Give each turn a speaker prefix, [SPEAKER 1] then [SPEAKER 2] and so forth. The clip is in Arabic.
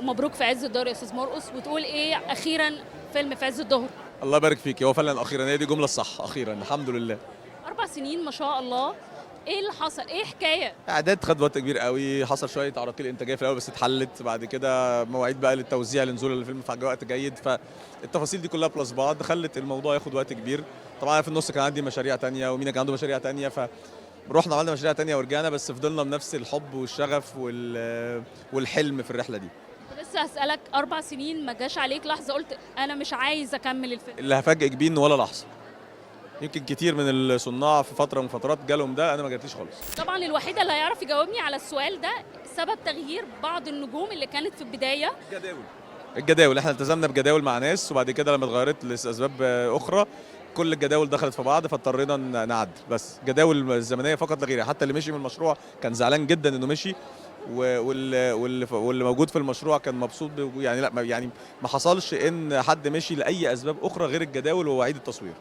[SPEAKER 1] ومبروك في عز الظهر يا استاذ مرقص، وتقول ايه اخيرا فيلم في عز الظهر؟
[SPEAKER 2] الله يبارك فيك، هو فعلا اخيرا هي دي جمله الصح، اخيرا الحمد لله.
[SPEAKER 1] 4 سنين ما شاء الله. ايه اللي حصل؟ ايه حكايه؟
[SPEAKER 2] اعداد خد وقت كبير قوي، حصل شويه عراقيل انتاجيه في الاول بس اتحلت، بعد كده مواعيد بقى للتوزيع لنزول الفيلم في وقت جيد، فالتفاصيل دي كلها بلس بعض خلت الموضوع ياخد وقت كبير. طبعا في النص كان عندي مشاريع تانية ومينا كان عنده مشاريع تانية، فرحنا عملنا مشاريع تانية ورجعنا، بس فضلنا بنفس الحب والشغف والحلم في الرحله دي.
[SPEAKER 1] كنت لسه هسالك، 4 سنين ما جاش عليك لحظه قلت انا مش عايز اكمل الفيلم؟
[SPEAKER 2] اللي هفاجئك بيه ان ولا لحظه. يمكن كتير من الصناع في فتره من فترات جالهم ده، انا ما جاتليش خالص.
[SPEAKER 1] طبعا الوحيده اللي هيعرف يجاوبني على السؤال ده سبب تغيير بعض النجوم اللي كانت في البدايه.
[SPEAKER 2] الجداول احنا التزمنا بجداول مع ناس، وبعد كده لما اتغيرت لاسباب اخرى كل الجداول دخلت في بعض، فاضطرينا نعدل. بس جداول الزمنيه فقط لا غير. حتى اللي مشي من المشروع كان زعلان جدا انه مشي، واللي موجود في المشروع كان مبسوط يعني لا يعني ما حصلش ان حد مشي لاي اسباب اخرى غير الجداول ومواعيد التصوير.